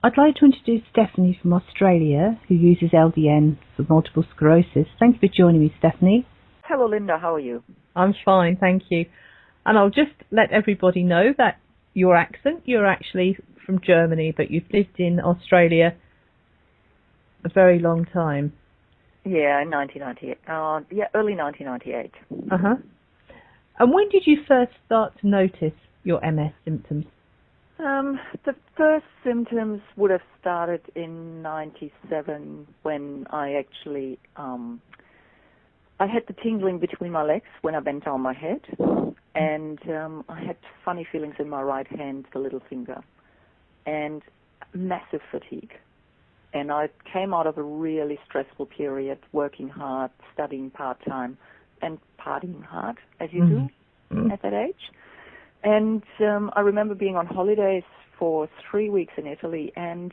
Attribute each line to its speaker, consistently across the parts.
Speaker 1: I'd like to introduce Stephenie from Australia, who uses LDN for multiple sclerosis. Thank you for joining me, Stephenie.
Speaker 2: Hello, Linda. How are you?
Speaker 3: I'm fine, thank you. And I'll just let everybody know that your accent, you're actually from Germany, but you've lived in Australia a very long time.
Speaker 2: Yeah, in 1998. Early 1998.
Speaker 3: Uh-huh. And when did you first start to notice your MS symptoms?
Speaker 2: The first symptoms would have started in 97 when I actually, I had the tingling between my legs when I bent down my head, and I had funny feelings in my right hand, the little finger, and massive fatigue. And I came out of a really stressful period, working hard, studying part-time, and partying hard, as you do at that age. And I remember being on holidays for 3 weeks in Italy, and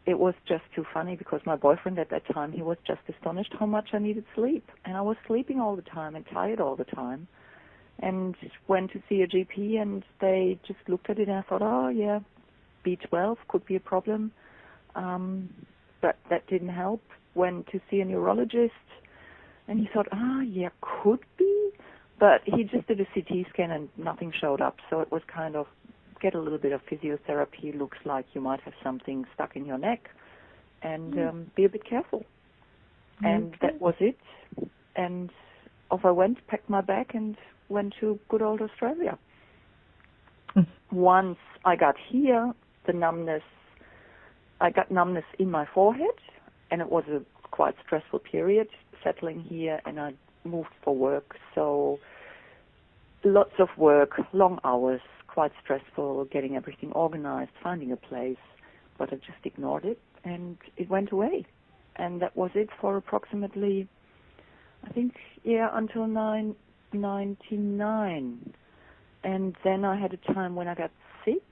Speaker 2: it was just too funny because my boyfriend at that time, he was just astonished how much I needed sleep. And I was sleeping all the time and tired all the time. And went to see a GP, and they just looked at it, and I thought, oh, yeah, B12 could be a problem. But that didn't help. Went to see a neurologist, and he thought, yeah, could be. But he just did a CT scan and nothing showed up. So it was kind of, get a little bit of physiotherapy. Looks like you might have something stuck in your neck. And be a bit careful. And that was it. And off I went, packed my bag, and went to good old Australia. Once I got here, I got numbness in my forehead. And it was a quite stressful period settling here, and I moved for work, so lots of work, long hours, quite stressful, getting everything organized, finding a place, but I just ignored it, and it went away. And that was it for approximately, I think, until 99. And then I had a time when I got sick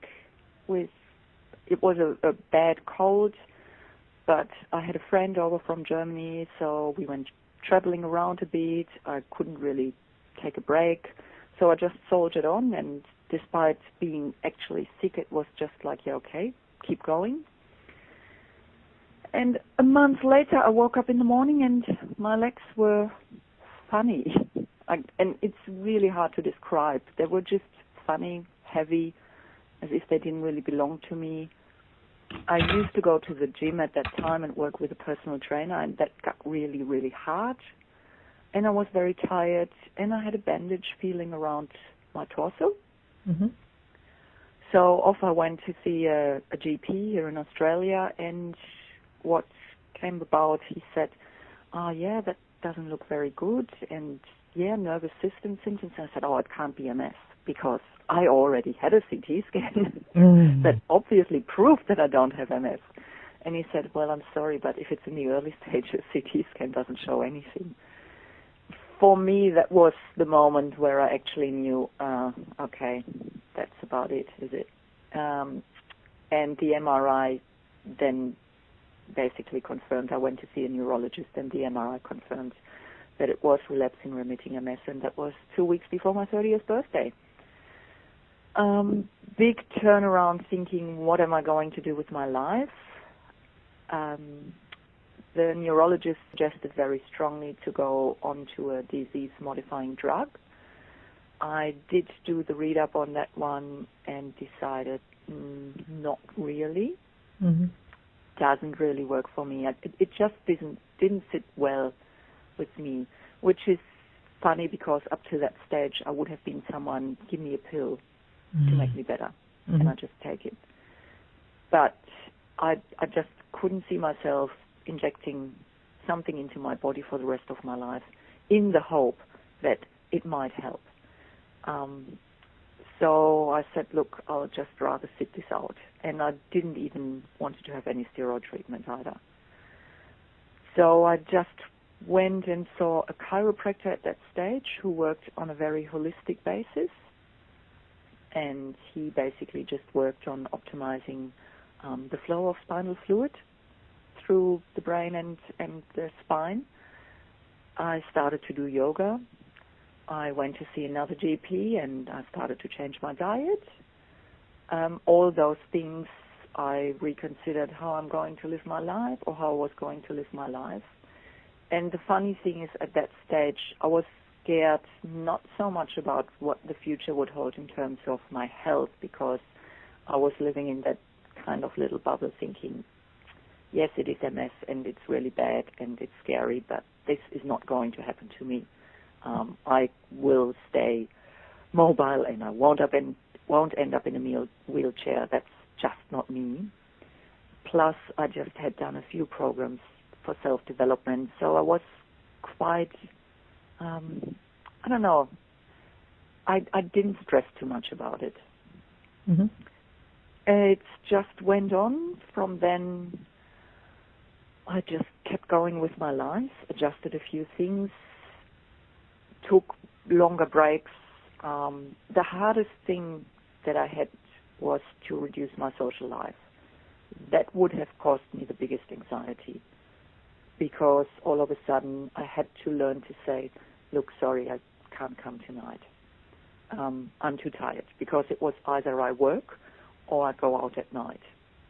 Speaker 2: it was a bad cold, but I had a friend over from Germany, so we went traveling around a bit. I couldn't really take a break, so I just soldiered on, and despite being actually sick, it was just like, yeah, okay, keep going. And a month later, I woke up in the morning, and my legs were funny. And it's really hard to describe. They were just funny, heavy, as if they didn't really belong to me. I used to go to the gym at that time and work with a personal trainer, and that got really, really hard. And I was very tired, and I had a bandage feeling around my torso. So off I went to see a GP here in Australia, and what came about, he said, yeah, that doesn't look very good, and yeah, nervous system symptoms. And I said, it can't be MS, because I already had a CT scan that obviously proved that I don't have MS. And he said, well, I'm sorry, but if it's in the early stages, CT scan doesn't show anything. For me, that was the moment where I actually knew, okay, that's about it, is it? And the MRI then basically confirmed. I went to see a neurologist, and the MRI confirmed that it was relapsing remitting MS, and that was 2 weeks before my 30th birthday. Big turnaround, thinking, what am I going to do with my life? The neurologist suggested very strongly to go onto a disease-modifying drug. I did do the read-up on that one and decided not really. Doesn't really work for me. It just didn't sit well with me, which is funny because up to that stage I would have been someone, give me a pill to make me better, and I just take it. But I just couldn't see myself injecting something into my body for the rest of my life in the hope that it might help. So I said, look, I'll just rather sit this out. And I didn't even want to have any steroid treatment either. So I just went and saw a chiropractor at that stage who worked on a very holistic basis. And he basically just worked on optimizing the flow of spinal fluid through the brain and the spine. I started to do yoga. I went to see another GP, and I started to change my diet. All those things I reconsidered how I'm going to live my life, or how I was going to live my life. And the funny thing is, at that stage, I was scared not so much about what the future would hold in terms of my health, because I was living in that kind of little bubble thinking, yes, it is MS and it's really bad and it's scary, but this is not going to happen to me. I will stay mobile and I won't end up in a wheelchair. That's just not me. Plus, I just had done a few programs for self-development, so I was quite, I don't know, I didn't stress too much about it.
Speaker 3: Mm-hmm.
Speaker 2: It just went on. From then, I just kept going with my life, adjusted a few things, took longer breaks. The hardest thing that I had was to reduce my social life. That would have caused me the biggest anxiety, because all of a sudden I had to learn to say, look, sorry, I can't come tonight. I'm too tired, because it was either I work or I go out at night.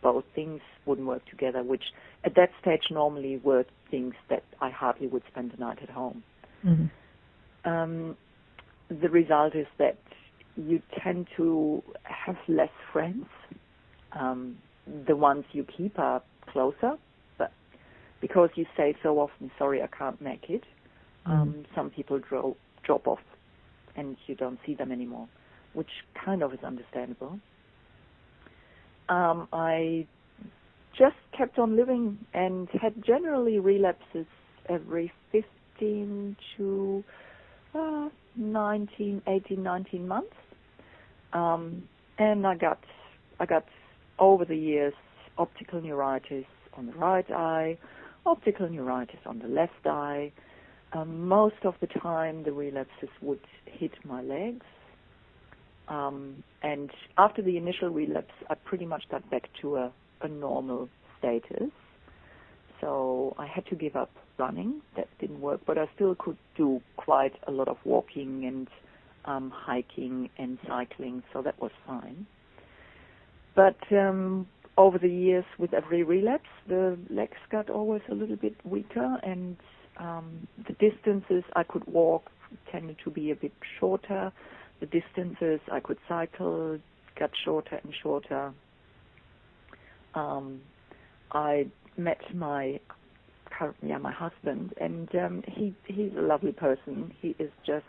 Speaker 2: Both things wouldn't work together, which at that stage normally were things that I hardly would spend the night at home. Mm-hmm. The result is that you tend to have less friends. The ones you keep are closer, but because you say so often, sorry, I can't make it, some people drop off and you don't see them anymore, which kind of is understandable. I just kept on living and had generally relapses every 15 to 18, 19 months. And I got over the years optical neuritis on the right eye, optical neuritis on the left eye. Most of the time the relapses would hit my legs. And after the initial relapse, I pretty much got back to a normal status. So I had to give up running. That didn't work, but I still could do quite a lot of walking and hiking and cycling, so that was fine. But over the years, with every relapse, the legs got always a little bit weaker, and the distances I could walk tended to be a bit shorter. The distances I could cycle got shorter and shorter. I met my husband, and he's a lovely person. He is just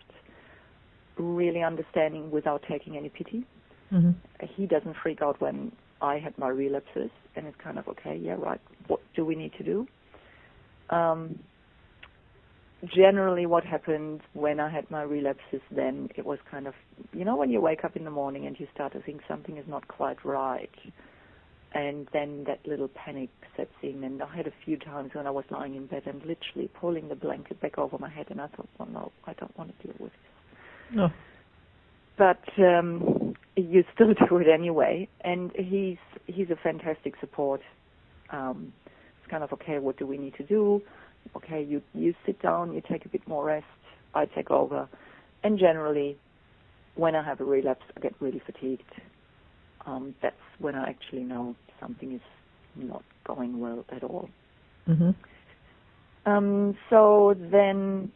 Speaker 2: really understanding without taking any pity. Mm-hmm. He doesn't freak out when I had my relapses, and it's kind of, okay, yeah, right, what do we need to do? Generally what happened when I had my relapses then, it was kind of, when you wake up in the morning and you start to think something is not quite right, and then that little panic sets in. And I had a few times when I was lying in bed and literally pulling the blanket back over my head, and I thought, well, no, I don't want to deal with this. No. But you still do it anyway, and he's a fantastic support. It's kind of, okay, what do we need to do? Okay, you sit down, you take a bit more rest, I take over. And generally, when I have a relapse, I get really fatigued. That's when I actually know something is not going well at all. Mm-hmm. So then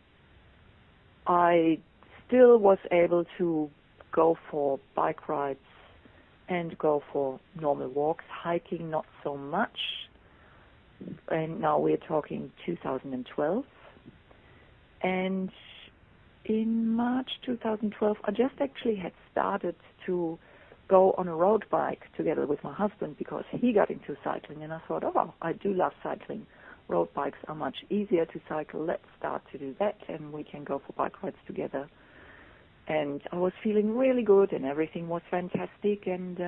Speaker 2: I still was able to go for bike rides and go for normal walks, hiking not so much. And now we're talking 2012. And in March 2012, I just actually had started to go on a road bike together with my husband, because he got into cycling, and I thought, oh, I do love cycling. Road bikes are much easier to cycle. Let's start to do that, and we can go for bike rides together. And I was feeling really good, and everything was fantastic. And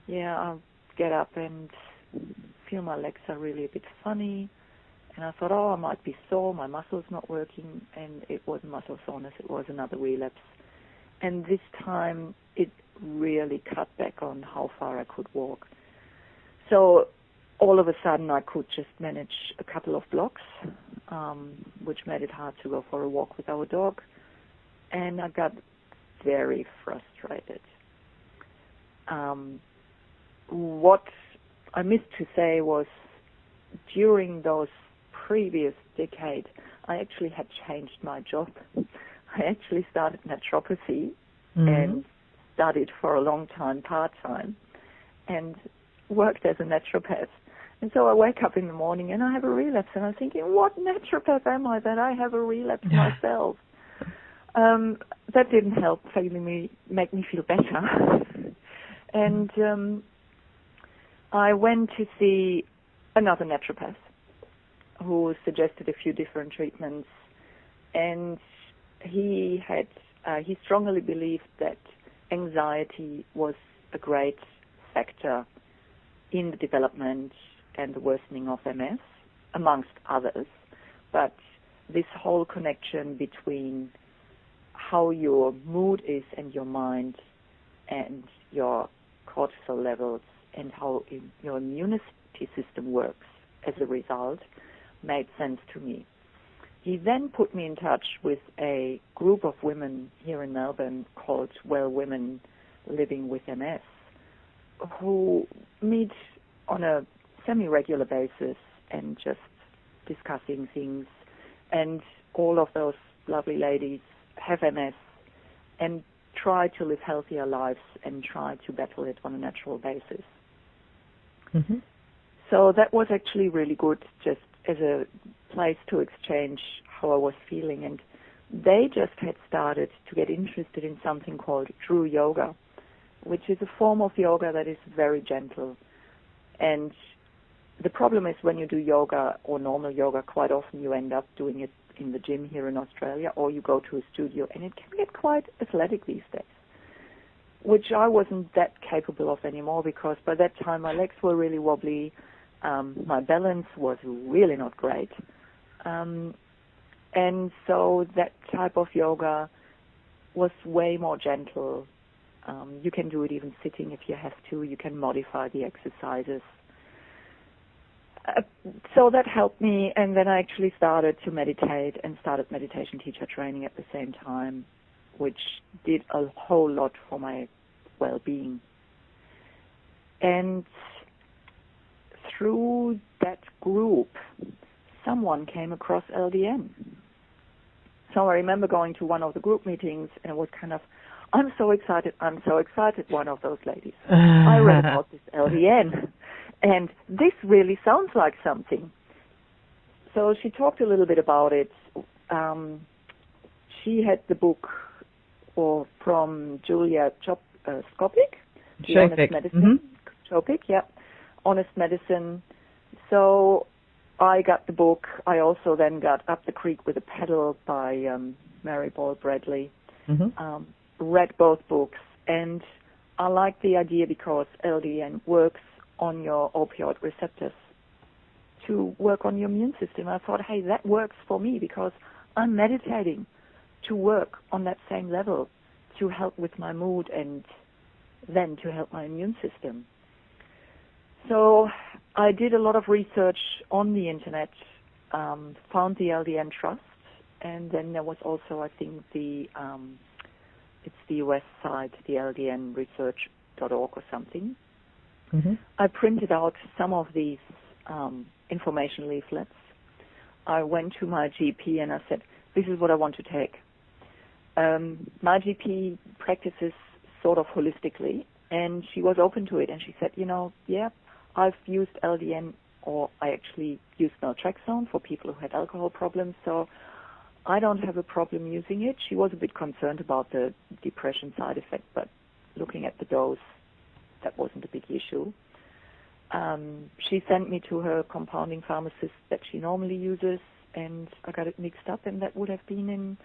Speaker 2: I'll get up and feel my legs are really a bit funny. And I thought, oh, I might be sore, my muscle's not working. And it wasn't muscle soreness, it was another relapse. And this time it really cut back on how far I could walk. So all of a sudden I could just manage a couple of blocks, which made it hard to go for a walk with our dog. And I got very frustrated. what I missed to say was during those previous decade, I actually had changed my job. I actually started naturopathy and studied for a long time part-time and worked as a naturopath. And so I wake up in the morning and I have a relapse, and I'm thinking, what naturopath am I that I have a relapse myself? That didn't help make me feel better. And I went to see another naturopath who suggested a few different treatments, and he strongly believed that anxiety was a great factor in the development and the worsening of MS, amongst others. But this whole connection between how your mood is and your mind and your cortisol levels and how your immunity system works as a result made sense to me. He then put me in touch with a group of women here in Melbourne called Well Women Living with MS, who meet on a semi-regular basis and just discussing things. And all of those lovely ladies have MS and try to live healthier lives and try to battle it on a natural basis. Mm-hmm. So that was actually really good, just as a place to exchange how I was feeling. And they just had started to get interested in something called true yoga, which is a form of yoga that is very gentle. And the problem is when you do yoga or normal yoga, quite often you end up doing it in the gym here in Australia, or you go to a studio, and it can get quite athletic these days, which I wasn't that capable of anymore, because by that time my legs were really wobbly, my balance was really not great, and so that type of yoga was way more gentle. You can do it even sitting if you have to. You can modify the exercises. So that helped me, and then I actually started to meditate and started meditation teacher training at the same time, which did a whole lot for my well-being. And through that group, someone came across LDN. So I remember going to one of the group meetings, and it was kind of, I'm so excited, one of those ladies. I read about this LDN, and this really sounds like something. So she talked a little bit about it. She had the book from Julia Skopik, The Honest Medicine. Skopik, yeah, Honest Medicine. So I got the book. I also then got Up the Creek with a Pedal by Mary Ball Bradley. Read both books, and I like the idea because LDN works on your opioid receptors to work on your immune system. I thought, hey, that works for me because I'm meditating to work on that same level to help with my mood and then to help my immune system. So I did a lot of research on the internet, found the LDN Trust, and then there was also, I think, it's the US side, the ldnresearch.org or something. I printed out some of these information leaflets. I went to my GP and I said, this is what I want to take. My GP practices sort of holistically, and she was open to it, and she said, yeah, I've used LDN, or I actually used Naltrexone for people who had alcohol problems, so I don't have a problem using it. She was a bit concerned about the depression side effect, but looking at the dose, that wasn't a big issue. She sent me to her compounding pharmacist that she normally uses, and I got it mixed up, and that would have been in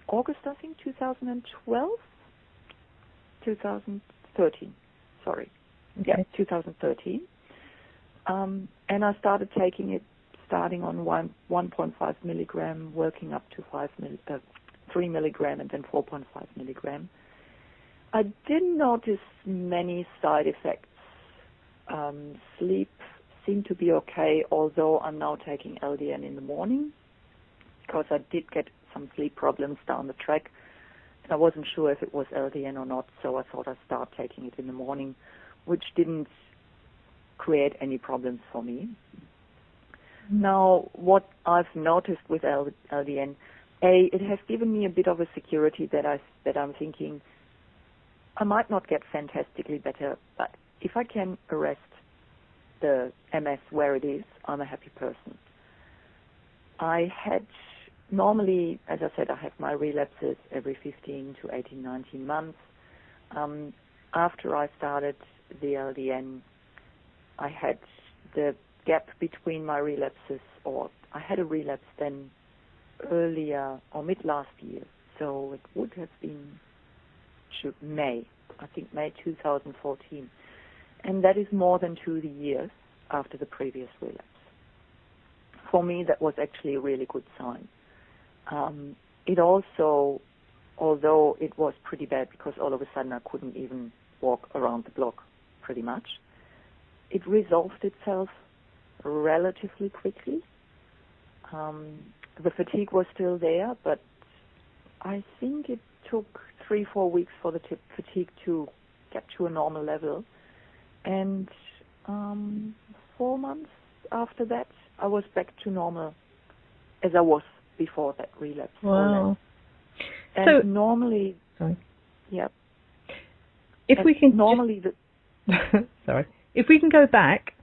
Speaker 2: August, I think, 2013, sorry. Okay. Yeah, 2013. And I started taking it starting on 1.5 milligram, working up to 3 milligram, and then 4.5 milligram. I didn't notice many side effects. Sleep seemed to be okay, although I'm now taking LDN in the morning because I did get some sleep problems down the track. I wasn't sure if it was LDN or not, so I thought I'd start taking it in the morning, which didn't create any problems for me. Now, what I've noticed with LDN, it has given me a bit of a security that I'm thinking I might not get fantastically better, but if I can arrest the MS where it is, I'm a happy person. I had normally, as I said, I have my relapses every 15 to 18, 19 months. After I started the LDN, I had the gap between my relapses, or I had a relapse then earlier or mid last year, so it would have been May 2014, and that is more than 2 years after the previous relapse. For me, that was actually a really good sign. It also, although it was pretty bad because all of a sudden I couldn't even walk around the block pretty much, it resolved itself relatively quickly. The fatigue was still there, but I think it took 3-4 weeks for the fatigue to get to a normal level. And 4 months after that, I was back to normal as I was before that relapse.
Speaker 3: Wow.
Speaker 2: And
Speaker 3: so
Speaker 2: normally,
Speaker 3: sorry.
Speaker 2: Yeah.
Speaker 3: If we can
Speaker 2: normally
Speaker 3: sorry. If we can go back,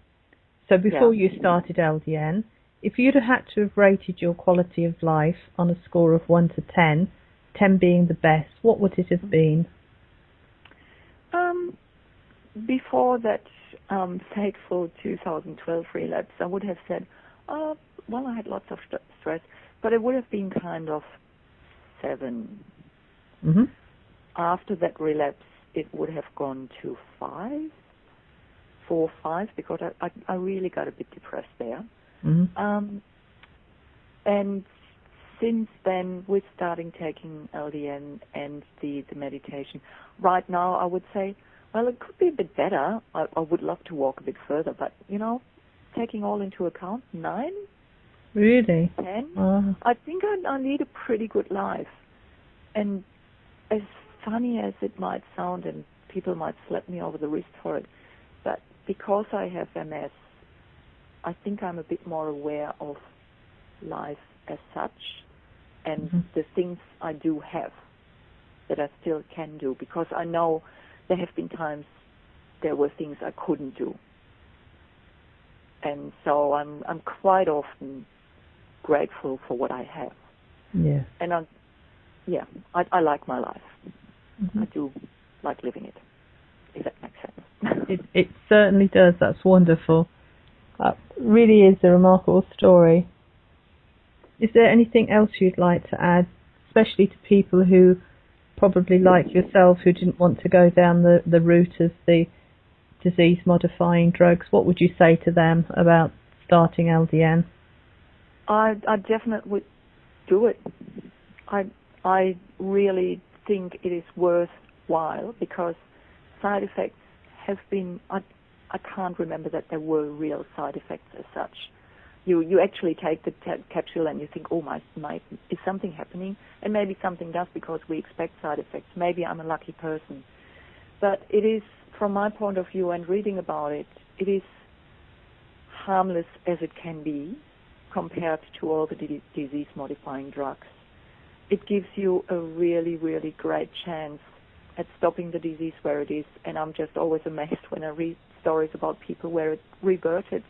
Speaker 3: so before you started LDN, if you'd have had to have rated your quality of life on a score of 1 to 10, 10 being the best, what would it have been?
Speaker 2: Before that fateful 2012 relapse, I would have said, well, I had lots of stress, but it would have been kind of 7.
Speaker 3: Mm-hmm.
Speaker 2: After that relapse, it would have gone to 4 or 5, because I really got a bit depressed there.
Speaker 3: Mm-hmm.
Speaker 2: And since then, with starting taking LDN and the meditation, right now I would say, well, it could be a bit better. I would love to walk a bit further, but, taking all into account, 9?
Speaker 3: Really?
Speaker 2: 10?
Speaker 3: Wow.
Speaker 2: I think I lead a pretty good life. And as funny as it might sound, and people might slap me over the wrist for it, but because I have MS, I think I'm a bit more aware of life as such, and the things I do have that I still can do, because I know there have been times there were things I couldn't do. And so I'm quite often grateful for what I have.
Speaker 3: Yeah.
Speaker 2: And I like my life.
Speaker 3: Mm-hmm.
Speaker 2: I do like living it, if that makes sense.
Speaker 3: It certainly does. That's wonderful. That really is a remarkable story. Is there anything else you'd like to add, especially to people who probably like yourself, who didn't want to go down the route of the disease-modifying drugs? What would you say to them about starting LDN?
Speaker 2: I definitely would do it. I really think it is worthwhile, because side effects have been, I can't remember that there were real side effects as such. You actually take the capsule and you think, oh, is something happening? And maybe something does, because we expect side effects. Maybe I'm a lucky person. But it is, from my point of view and reading about it, it is harmless as it can be compared to all the disease-modifying drugs. It gives you a really, really great chance at stopping the disease where it is. And I'm just always amazed when I read stories about people where it reverted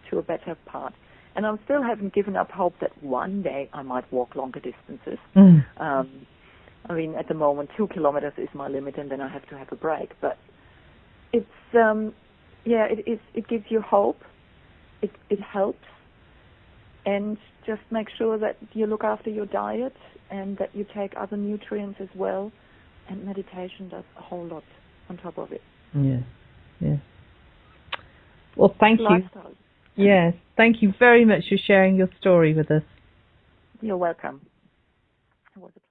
Speaker 2: to a better part. And I still haven't given up hope that one day I might walk longer distances. I mean, at the moment, 2 kilometers is my limit, and then I have to have a break. But it's, it gives you hope. It helps. And just make sure that you look after your diet and that you take other nutrients as well. And meditation does a whole lot on top of it.
Speaker 3: Yeah, yeah. Well, thank you.
Speaker 2: Lifestyle.
Speaker 3: Yes, thank you very much for sharing your story with us.
Speaker 2: You're welcome. It was a pleasure.